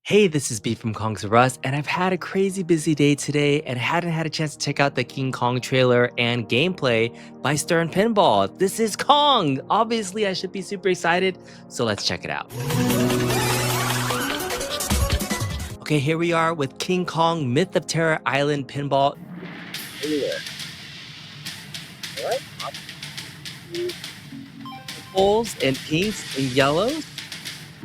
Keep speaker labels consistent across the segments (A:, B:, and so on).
A: Hey, this is B from Kong's R Us, and I've had a crazy busy day today and hadn't had a chance to check out the King Kong trailer and gameplay by Stern Pinball. This is Kong! Obviously, I should be super excited, so let's check it out. Okay, here we are with King Kong Myth of Terror Island Pinball trailer. All right, purples and pinks and yellows.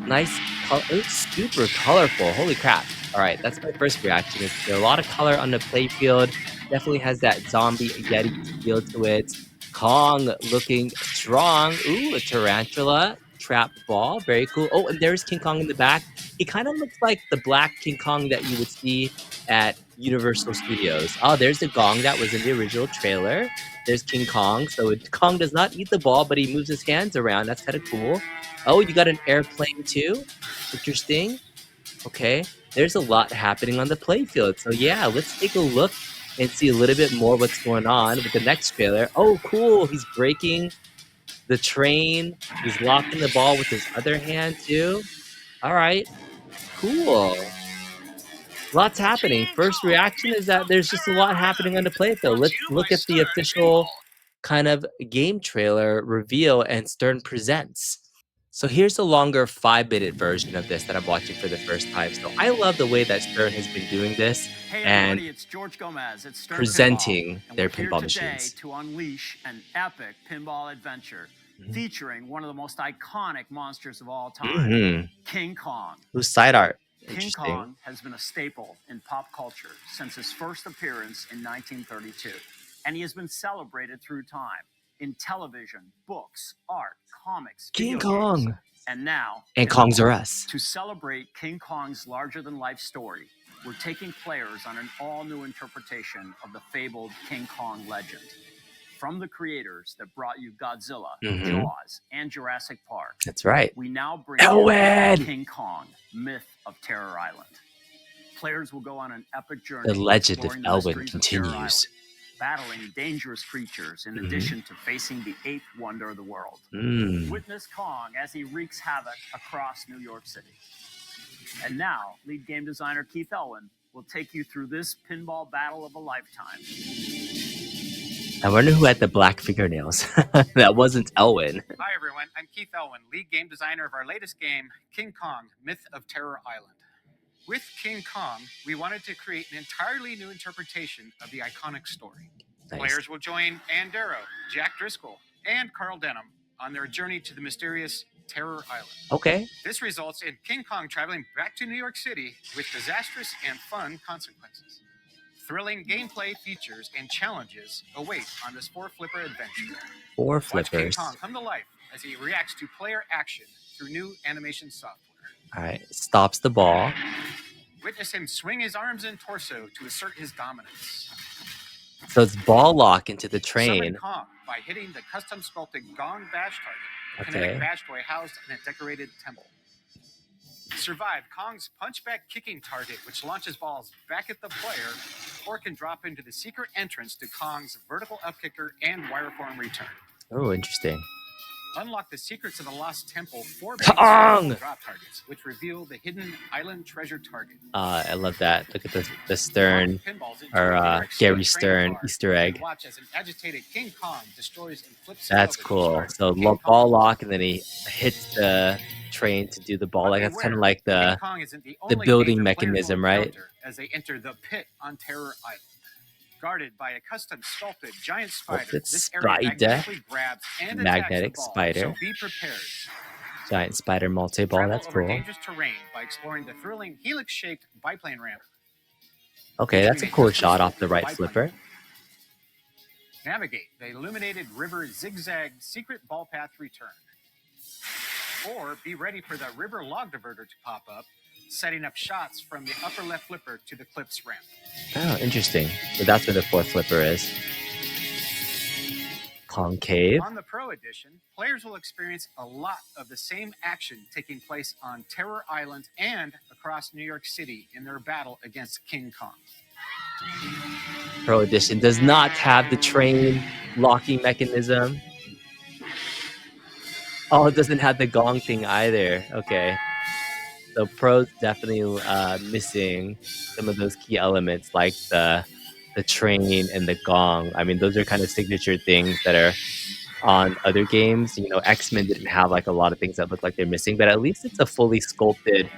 A: Nice color. It's super colorful. Holy crap. All right, that's my first reaction. Is there a lot of color on the playfield. Definitely has that zombie Yeti feel to it. Kong looking strong. Ooh, a tarantula. Trap ball. Very cool. Oh, and there's King Kong in the back. He kind of looks like the black King Kong that you would see at Universal Studios. Oh, there's the gong that was in the original trailer. There's King Kong. So Kong does not eat the ball, but he moves his hands around. That's kind of cool. Oh, you got an airplane too? Interesting. Okay. There's a lot happening on the playfield. So yeah, let's take a look and see a little bit more what's going on with the next trailer. Oh, cool. He's breaking the train. He's locking the ball with his other hand too. All right. Cool. Lots happening. First reaction is that there's just a lot happening on the playfield. Let's look at the official kind of game trailer reveal and Stern presents. So here's a longer 5-minute version of this that I'm watching for the first time. So I love the way that Stern has been doing this
B: Hey
A: and
B: everybody, it's George Gomez at Stern Pinball,
A: presenting
B: and
A: their
B: we're here
A: pinball
B: today
A: machines.
B: to unleash an epic pinball adventure featuring one of the most iconic monsters of all time, King Kong.
A: Who's side art?
B: King
A: Interesting.
B: Kong has been a staple in pop culture since his first appearance in 1932, and he has been celebrated through time in television, books, art, comics,
A: King
B: video games,
A: Kong.
B: and now
A: And Kong's R Us.
B: to celebrate King Kong's larger-than-life story, we're taking players on an all-new interpretation of the fabled King Kong legend. From the creators that brought you Godzilla, Jaws, and Jurassic Park.
A: That's right.
B: We now bring
A: Elwin!
B: you King Kong, Myth of Terror Island. Players will go on an epic journey.
A: The legend of
B: exploring the
A: Elwin
B: mysteries of Terror
A: continues.
B: Island, battling dangerous creatures in addition to facing the eighth wonder of the world. Witness Kong as he wreaks havoc across New York City. And now, lead game designer Keith Elwin will take you through this pinball battle of a lifetime.
A: I wonder who had the black fingernails. That wasn't Elwin.
C: Hi everyone, I'm Keith Elwin, lead game designer of our latest game, King Kong, Myth of Terror Island. With King Kong, we wanted to create an entirely new interpretation of the iconic story.
A: Nice.
C: Players will join Ann Darrow, Jack Driscoll, and Carl Denham on their journey to the mysterious Terror Island.
A: Okay.
C: This results in King Kong traveling back to New York City with disastrous and fun consequences. Thrilling gameplay features and challenges await on this 4-flipper adventure.
A: 4
C: Watch King
A: flippers.
C: Kong come to life as he reacts to player action through new animation software.
A: All right. Stops the ball.
C: Witness him swing his arms and torso to assert his dominance.
A: So it's ball lock into the train.
C: Summon Kong by hitting the custom sculpted gong bash target, a kinetic bash toy housed in a decorated temple. Survive Kong's punchback kicking target, which launches balls back at the player, or can drop into the secret entrance to Kong's vertical upkicker and wireform return.
A: Oh, interesting.
C: Unlock the secrets of the Lost Temple 4
A: Kong!
C: drop targets, which reveal the hidden island treasure target.
A: I love that. Look at the Stern, or Gary Stern Easter egg.
C: Watch as an agitated King Kong destroys and flips.
A: That's cool. So ball lock, and then he hits the train to do the ball. Like that's kind of like the building mechanism, right?
C: As they enter the pit on Terror Island. Guarded by a custom sculpted giant spider, this area magnetically grabs and
A: magnetic
C: attacks the ball,
A: spider.
C: so be prepared.
A: Giant spider multi-ball.
C: Travel
A: That's
C: over
A: cool.
C: dangerous terrain by exploring the thrilling helix-shaped biplane ramp.
A: Okay, that's a cool shot off the right flipper.
C: Navigate the illuminated river zigzag secret ball path return. Or be ready for the river log diverter to pop up, setting up shots from the upper left flipper to the clips ramp.
A: Oh, interesting. So that's where the 4th flipper is. Concave.
C: On the Pro Edition, players will experience a lot of the same action taking place on Terror Island and across New York City in their battle against King Kong.
A: Pro Edition does not have the train locking mechanism. Oh, it doesn't have the gong thing either. Okay. So Pro's definitely missing some of those key elements like the train and the gong. I mean, those are kind of signature things that are on other games. You know, X-Men didn't have like a lot of things that look like they're missing, but at least it's a fully sculpted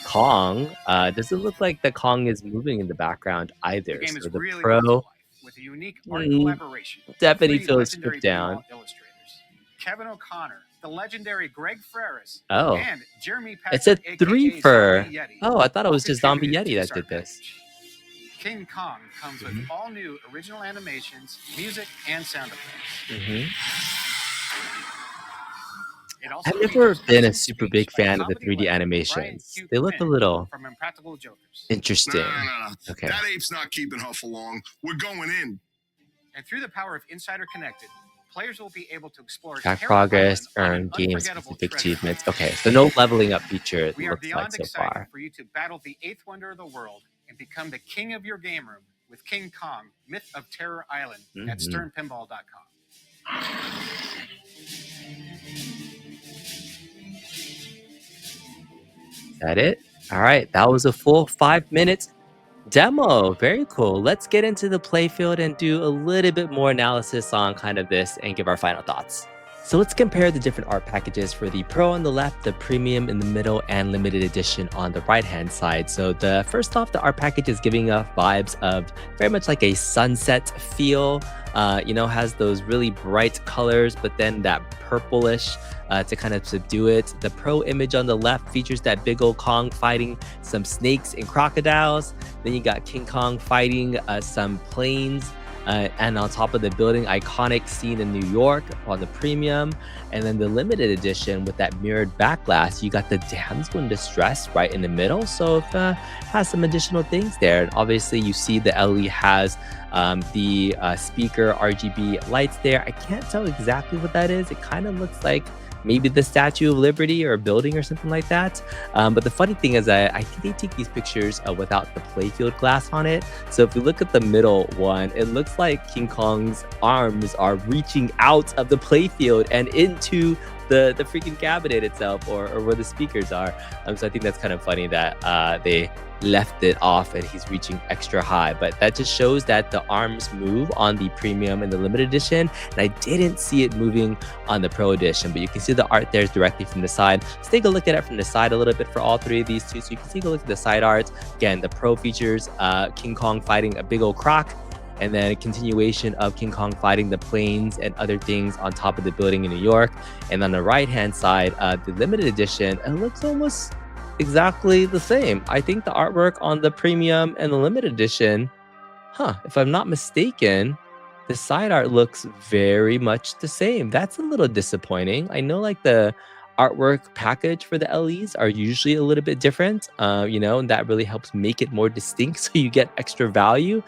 A: Kong. Doesn't look like the Kong is moving in the background
C: The
A: either.
C: game
A: So
C: is
A: the
C: really
A: Pro
C: brought to life with a unique art collaboration with
A: definitely
C: three
A: feels
C: legendary
A: stripped down.
C: pinball illustrators: Kevin O'Connor, the legendary Greg Ferris,
A: Oh,
C: and Jeremy
A: it's a
C: Patrick,
A: three
C: aka
A: for.
C: Zombie Yeti.
A: Oh, I thought it
C: all
A: was just Zombie
C: contributed
A: Yeti
C: to
A: that
C: this
A: did
C: art
A: this.
C: package. King Kong comes with all new original animations, music, and sound effects. It also
A: I've never
C: features
A: been a
C: custom
A: super
C: speech
A: big
C: by
A: fan of the
C: comedy
A: 3D
C: legend Brian
A: animations.
C: Q.
A: They look a
C: Quinn
A: little
C: from Impractical Jokers.
A: interesting.
D: No.
A: Okay.
D: That ape's not keeping her for long. We're going in.
C: And through the power of Insider Connected, players will be able to explore
A: Track
C: Terra
A: progress,
C: Island on
A: earn
C: an
A: game
C: unforgettable
A: specific
C: treasure
A: achievements.
C: hunt.
A: Okay, so no leveling up feature it
C: We are
A: looks like
C: beyond
A: so
C: excited
A: far.
C: for you to battle the eighth wonder of the world and become the king of your game room with King Kong, Myth of Terror Island at sternpinball.com.
A: Is that it? All right, that was a full 5 minutes demo. Very cool. Let's get into the playfield and do a little bit more analysis on kind of this and give our final thoughts. So let's compare the different art packages for the Pro on the left, the Premium in the middle, and Limited Edition on the right-hand side. So the first off, the art package is giving us vibes of very much like a sunset feel. You know, has those really bright colors, but then that purplish to kind of subdue it. The Pro image on the left features that big old Kong fighting some snakes and crocodiles. Then you got King Kong fighting some planes. And on top of the building, iconic scene in New York on the Premium. And then the Limited Edition with that mirrored back glass, you got the damsel in distress right in the middle. So it has some additional things there. And obviously, you see the LE has the speaker RGB lights there. I can't tell exactly what that is. It kind of looks like maybe the Statue of Liberty or a building or something like that. But the funny thing is I think they take these pictures without the playfield glass on it. So if you look at the middle one, it looks like King Kong's arms are reaching out of the playfield and into the freaking cabinet itself or where the speakers are. So I think that's kind of funny that they left it off and he's reaching extra high, but that just shows that the arms move on the Premium and the Limited Edition, and I didn't see it moving on the Pro Edition, but you can see the art there is directly from the side. Let's take a look at it from the side a little bit for all three of these two, so you can take a look at the side art. Again, the Pro features King Kong fighting a big old croc, and then a continuation of King Kong fighting the planes and other things on top of the building in New York. And on the right-hand side, the Limited Edition, it looks almost exactly the same. I think the artwork on the Premium and the Limited Edition, if I'm not mistaken, the side art looks very much the same. That's a little disappointing. I know like the artwork package for the LEs are usually a little bit different, you know, and that really helps make it more distinct so you get extra value.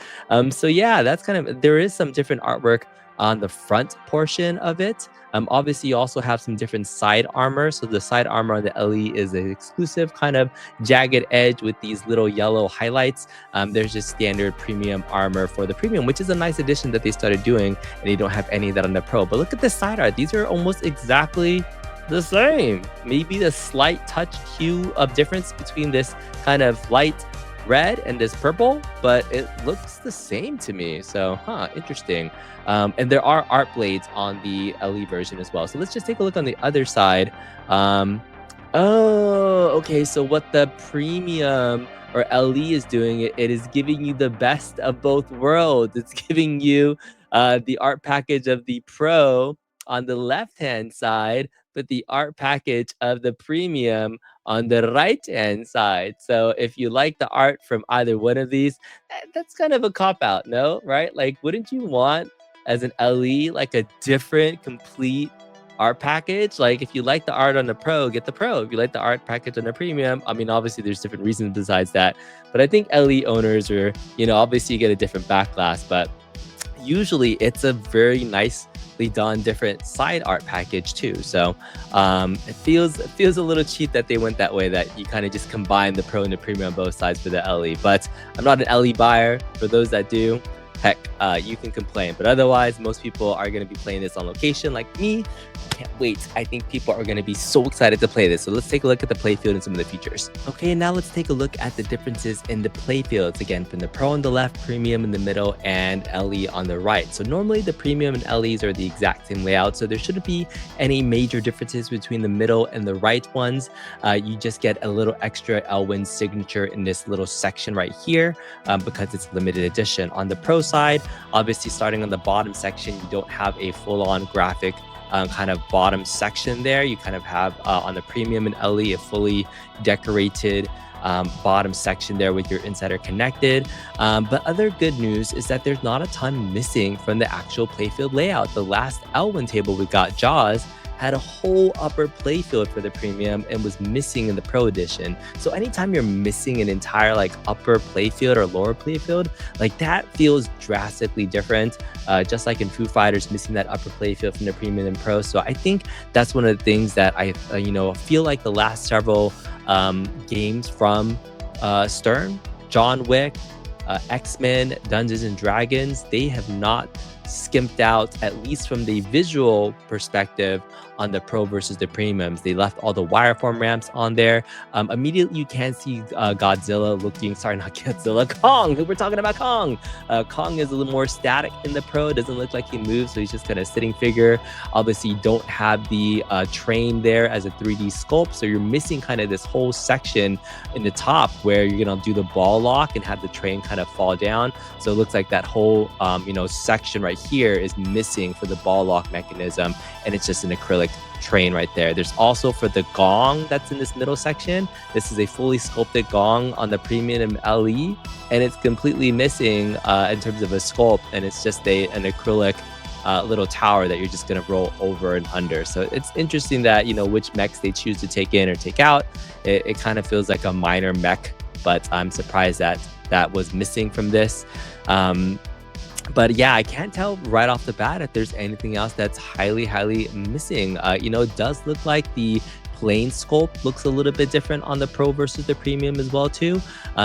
A: So yeah, that's kind of, there is some different artwork on the front portion of it. Obviously, you also have some different side armor. So the side armor on the LE is an exclusive kind of jagged edge with these little yellow highlights. There's just standard Premium armor for the Premium, which is a nice addition that they started doing, and they don't have any of that on the Pro. But look at the side art. These are almost exactly the same. Maybe a slight touch hue of difference between this kind of light red and this purple, but it looks the same to me. So, interesting. And there are art blades on the LE version as well. So let's just take a look on the other side. Okay. So what the Premium or LE is doing, it is giving you the best of both worlds. It's giving you the art package of the Pro on the left-hand side, but the art package of the Premium on the right-hand side. So if you like the art from either one of these, that's kind of a cop-out, no? Right? Like, wouldn't you want, as an LE, like a different, complete art package? Like, if you like the art on the Pro, get the Pro. If you like the art package on the Premium, I mean, obviously there's different reasons besides that. But I think LE owners are, you know, obviously you get a different back glass, but usually it's a very nicely done different side art package too. So it feels a little cheap that they went that way, that you kind of just combine the Pro and the Premium on both sides for the LE. But I'm not an LE buyer. For those that do, heck, you can complain. But otherwise, most people are going to be playing this on location like me. Can't wait. I think people are going to be so excited to play this. So let's take a look at the playfield and some of the features. Okay, now let's take a look at the differences in the playfields. Again, from the Pro on the left, Premium in the middle, and LE on the right. So normally the Premium and LEs are the exact same layout, so there shouldn't be any major differences between the middle and the right ones. You just get a little extra Elwin signature in this little section right here because it's limited edition. On the Pro side, obviously starting on the bottom section, you don't have a full-on graphic kind of bottom section there. You kind of have on the Premium and LE a fully decorated bottom section there with your insider connected. But other good news is that there's not a ton missing from the actual playfield layout. The last Elwin table we got, Jaws, had a whole upper playfield for the Premium and was missing in the Pro edition. So anytime you're missing an entire like upper playfield or lower playfield, like that feels drastically different. Just like in Foo Fighters missing that upper playfield from the Premium and Pro. So I think that's one of the things that I feel like the last several games from Stern, John Wick, X-Men, Dungeons and Dragons, they have not skimped out, at least from the visual perspective, on the Pro versus the Premiums. They left all the wireform ramps on there. Immediately you can see Godzilla looking, sorry, not Godzilla, Kong. We're talking about Kong. Kong is a little more static in the Pro. It doesn't look like he moves, so he's just kind of sitting figure. Obviously, you don't have the train there as a 3D sculpt, so you're missing kind of this whole section in the top where you're gonna do the ball lock and have the train kind of fall down. So it looks like that whole section right here is missing for the ball lock mechanism, and it's just an acrylic train right there. There's also for the gong that's in this middle section. This is a fully sculpted gong on the Premium LE, and it's completely missing in terms of a sculpt, and it's just an acrylic little tower that you're just going to roll over and under. So it's interesting that which mechs they choose to take in or take out. It kind of feels like a minor mech, but I'm surprised that that was missing from this. But yeah, I can't tell right off the bat if there's anything else that's highly missing. It does look like the plane sculpt looks a little bit different on the Pro versus the Premium as well too.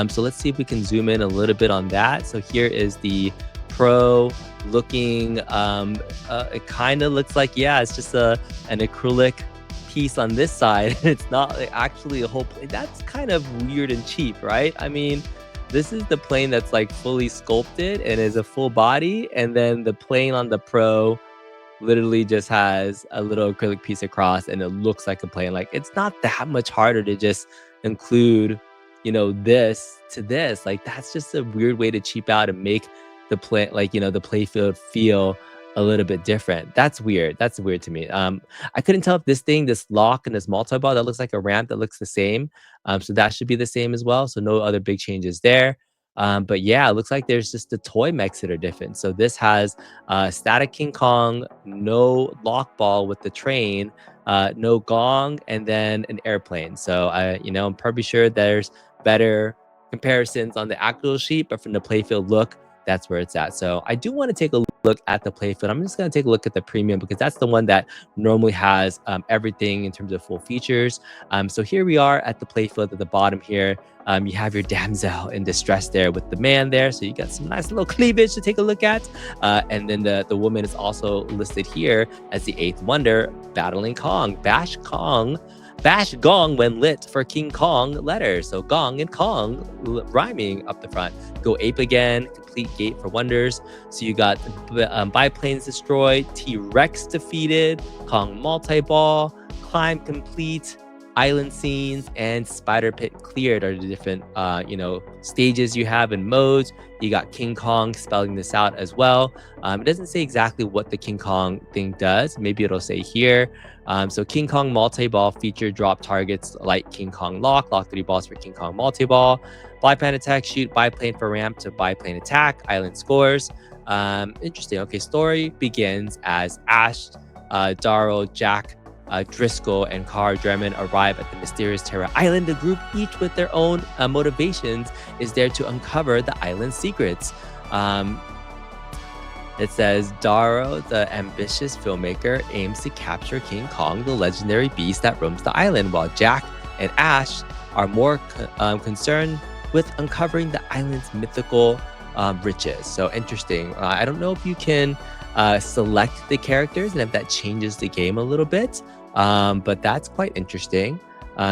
A: So let's see if we can zoom in a little bit on that. So here is the Pro looking. It kind of looks like, yeah, it's just an acrylic piece on this side. It's not actually a whole plane. That's kind of weird and cheap, right? I mean, this is the plane that's like fully sculpted and is a full body, and then the plane on the Pro literally just has a little acrylic piece across and it looks like a plane. Like, it's not that much harder to just include this to this. Like, that's just a weird way to cheap out and make the play, the playfield feel a little bit different. That's weird. That's weird to me. I couldn't tell if this lock and this multi-ball that looks like a ramp that looks the same. So that should be the same as well. So no other big changes there. But yeah, it looks like there's just the toy mechs that are different. So this has static King Kong, no lock ball with the train, no gong, and then an airplane. So I'm probably sure there's better comparisons on the actual sheet, but from the playfield look, that's where it's at. So I do want to take a look at the playfield. I'm just going to take a look at the Premium because that's the one that normally has everything in terms of full features. So here we are at the playfield at the bottom here. You have your damsel in distress there with the man there. So you got some nice little cleavage to take a look at. And then the woman is also listed here as the 8th wonder, battling Kong. Bash gong when lit for King Kong letters. So gong and Kong rhyming up the front. Go ape again, complete gate for wonders. So you got biplanes destroyed, T-Rex defeated, Kong multi-ball, climb complete, island scenes, and spider pit cleared are the different stages you have in modes. You got King Kong spelling this out as well. It doesn't say exactly what the King Kong thing does. Maybe it'll say here. So King Kong multi-ball feature drop targets like King Kong lock 3 balls for King Kong multi-ball. Biplane attack, shoot biplane for ramp to biplane attack, island scores. Interesting. Okay, story begins as Ash, Darrow, Jack, Driscoll, and Carl Drummond arrive at the mysterious Terra Island. The group, each with their own motivations, is there to uncover the island's secrets. It says, Darrow, the ambitious filmmaker, aims to capture King Kong, the legendary beast that roams the island, while Jack and Ash are more concerned with uncovering the island's mythical riches. So interesting. I don't know if you can select the characters and if that changes the game a little bit, but that's quite interesting.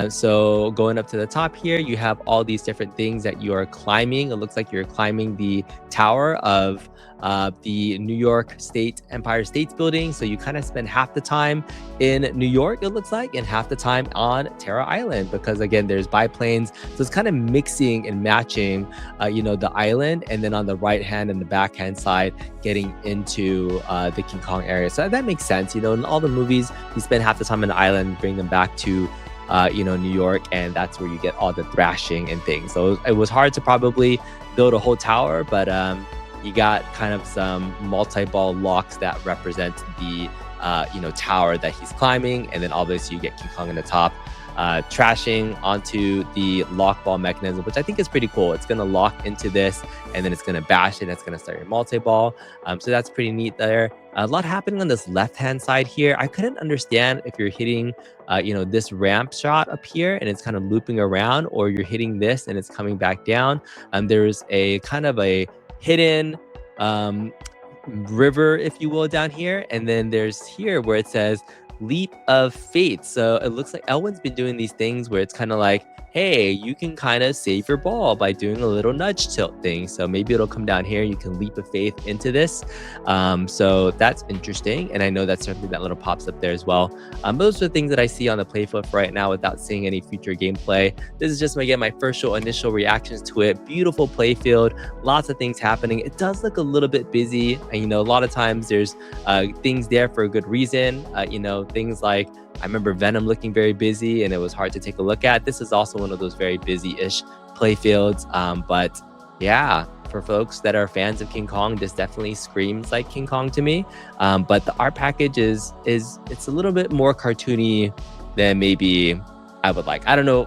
A: So going up to the top here, you have all these different things that you are climbing. It looks like you're climbing the tower of the New York State Empire State's Building. So you kind of spend half the time in New York, it looks like, and half the time on Terra Island, because again, there's biplanes. So it's kind of mixing and matching, the island, and then on the right hand and the backhand side, getting into the King Kong area. So that makes sense. In all the movies, you spend half the time on the island, bring them back to New York, and that's where you get all the thrashing and things. So it was hard to probably build a whole tower, but you got kind of some multi-ball locks that represent the tower that he's climbing, and then obviously you get King Kong in the top, trashing onto the lock ball mechanism, which I think is pretty cool. It's going to lock into this, and then it's going to bash it. It's going to start your multi-ball. So that's pretty neat there. A lot happening on this left-hand side here. I couldn't understand if you're hitting, this ramp shot up here and it's kind of looping around, or you're hitting this and it's coming back down. There's a kind of a hidden river, if you will, down here. And then there's here where it says leap of faith. So it looks like Elwin's been doing these things where it's kind of like, hey, you can kind of save your ball by doing a little nudge tilt thing. So maybe it'll come down here. You can leap of faith into this. So that's interesting. And I know that's something that little pops up there as well. Those are the things that I see on the playfield for right now without seeing any future gameplay. This is just my first initial reactions to it. Beautiful playfield, lots of things happening. It does look a little bit busy. And, a lot of times there's things there for a good reason. Things like, I remember Venom looking very busy and it was hard to take a look at. This is also one of those very busy-ish playfields. But yeah, for folks that are fans of King Kong, this definitely screams like King Kong to me. But the art package it's a little bit more cartoony than maybe I would like. I don't know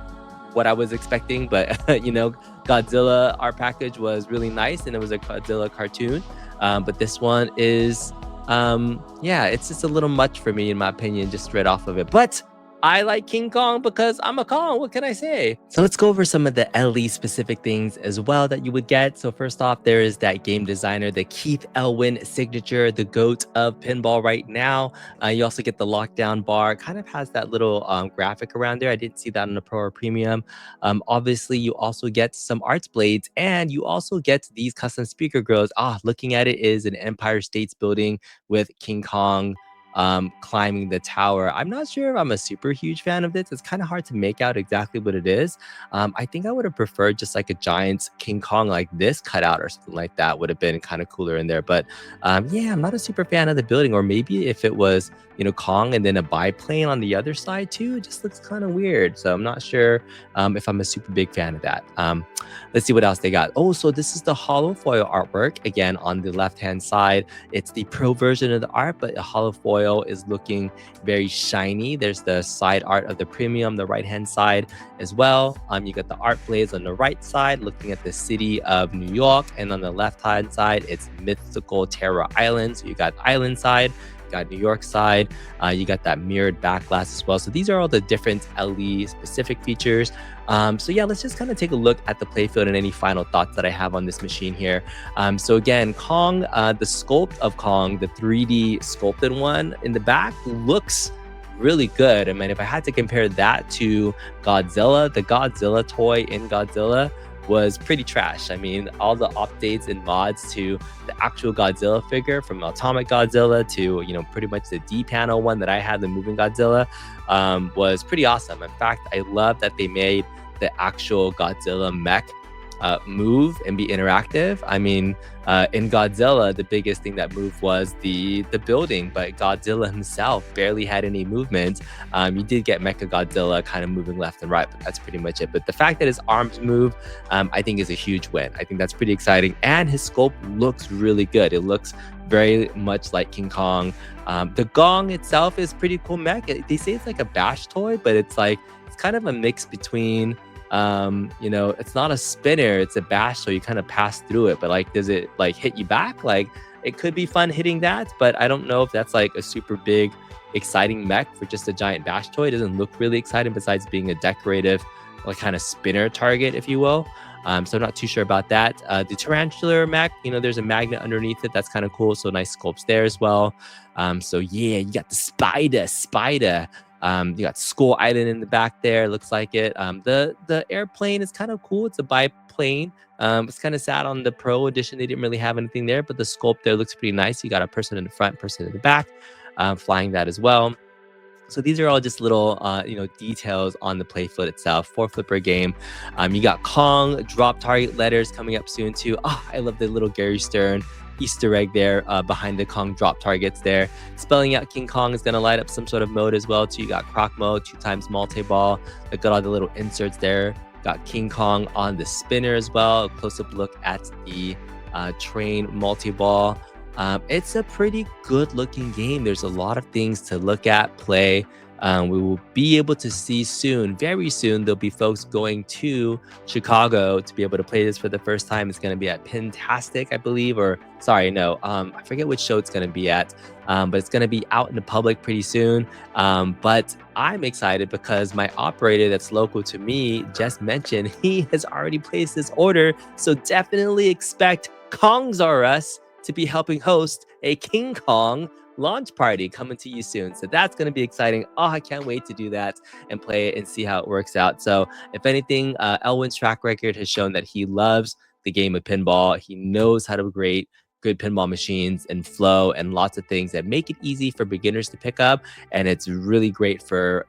A: what I was expecting, but Godzilla art package was really nice and it was a Godzilla cartoon. But this one is it's just a little much for me, in my opinion, just straight off of it. But I like King Kong because I'm a Kong. What can I say? So let's go over some of the LE specific things as well that you would get. So first off, there is that game designer, the Keith Elwin signature, the GOAT of pinball right now. You also get the lockdown bar. Kind of has that little graphic around there. I didn't see that on the Pro or Premium. Obviously, you also get some arts blades, and you also get these custom speaker grills. Looking at it is an Empire State's Building with King Kong climbing the tower. I'm not sure if I'm a super huge fan of this. It's kind of hard to make out exactly what it is. I think I would have preferred just like a giant King Kong like this cutout or something like that would have been kind of cooler in there. But I'm not a super fan of the building. Or maybe if it was, Kong and then a biplane on the other side too, it just looks kind of weird. So I'm not sure if I'm a super big fan of that. Let's see what else they got. So this is the hollow foil artwork. Again, on the left-hand side, it's the pro version of the art, but the hollow foil is looking very shiny. There's the side art of the premium, the right-hand side as well. You got the art blades on the right side, looking at the city of New York. And on the left-hand side, it's mythical Terra Island. So you got island side, got New York side, you got that mirrored back glass as well. So these are all the different LE specific features. Let's just kind of take a look at the playfield and any final thoughts that I have on this machine here. So again, Kong, the sculpt of Kong, the 3D sculpted one in the back looks really good. I mean, if I had to compare that to Godzilla, the Godzilla toy in Godzilla was pretty trash. I mean, all the updates and mods to the actual Godzilla figure, from Atomic Godzilla to, pretty much the D-panel one that I had, the moving Godzilla, was pretty awesome. In fact, I love that they made the actual Godzilla mech move and be interactive. I mean, in Godzilla, the biggest thing that moved was the building, but Godzilla himself barely had any movement. You did get Mecha Godzilla kind of moving left and right, but that's pretty much it. But the fact that his arms move, I think is a huge win. I think that's pretty exciting. And his sculpt looks really good. It looks very much like King Kong. The gong itself is pretty cool mech. They say it's like a bash toy, but it's kind of a mix between it's not a spinner, it's a bash, so you kind of pass through it, but does it hit you back? It could be fun hitting that, but I don't know if that's a super big exciting mech for just a giant bash toy. It doesn't look really exciting besides being a decorative kind of spinner target, if you will. So I'm not too sure about that. The tarantular mech, you know, there's a magnet underneath it. That's kind of cool. So nice sculpts there as well. So yeah, you got the spider. You got Skull Island in the back there. Looks like it. The airplane is kind of cool. It's a biplane. It's kind of sad on the Pro edition. They didn't really have anything there, but the sculpt there looks pretty nice. You got a person in the front, person in the back, flying that as well. So these are all just little, details on the playfield itself. 4 flipper game. You got Kong drop target letters coming up soon too. Oh, I love the little Gary Stern Easter egg there behind the Kong drop targets there. Spelling out King Kong is going to light up some sort of mode as well too. You got Croc mode, 2x multi-ball. Look at all the little inserts there. Got King Kong on the spinner as well. A close-up look at the train multi-ball. It's a pretty good looking game. There's a lot of things to look at, play. We will be able to see soon, very soon, there'll be folks going to Chicago to be able to play this for the first time. It's going to be at Pintastic, I believe, or sorry, no, I forget which show it's going to be at, but it's going to be out in the public pretty soon. But I'm excited because my operator that's local to me just mentioned he has already placed this order. So definitely expect Kongs R Us to be helping host a King Kong launch party coming to you soon. So that's going to be exciting. Oh, I can't wait to do that and play it and see how it works out. So if anything, Elwin's track record has shown that he loves the game of pinball. He knows how to create good pinball machines and flow and lots of things that make it easy for beginners to pick up. And it's really great for,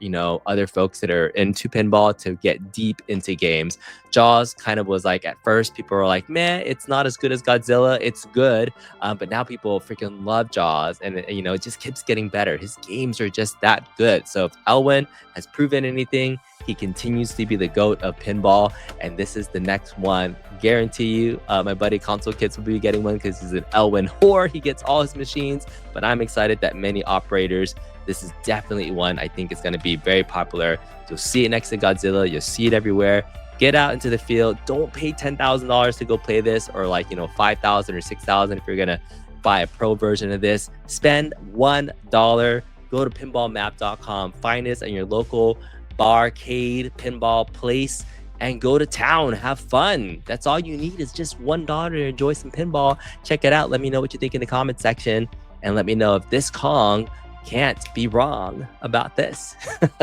A: other folks that are into pinball to get deep into games. Jaws kind of was like, at first people were like, man, it's not as good as Godzilla. It's good. But now people freaking love Jaws, and it just keeps getting better. His games are just that good. So if Elwin has proven anything, he continues to be the GOAT of pinball, and this is the next one. Guarantee you, my buddy Console Kids will be getting one because he's an Elwin whore. He gets all his machines, but I'm excited that many operators, this is definitely one I think is going to be very popular. You'll see it next to Godzilla. You'll see it everywhere. Get out into the field. Don't pay $10,000 to go play this, or $5,000 or $6,000 if you're going to buy a pro version of this. Spend $1. Go to pinballmap.com. Find us at your local barcade pinball place and go to town. Have fun. That's all you need is just $1 to enjoy some pinball. Check it out. Let me know what you think in the comment section, and let me know if this Kong can't be wrong about this.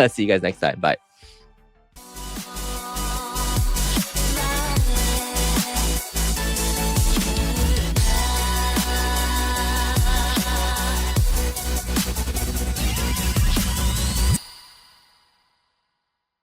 A: See you guys next time. Bye.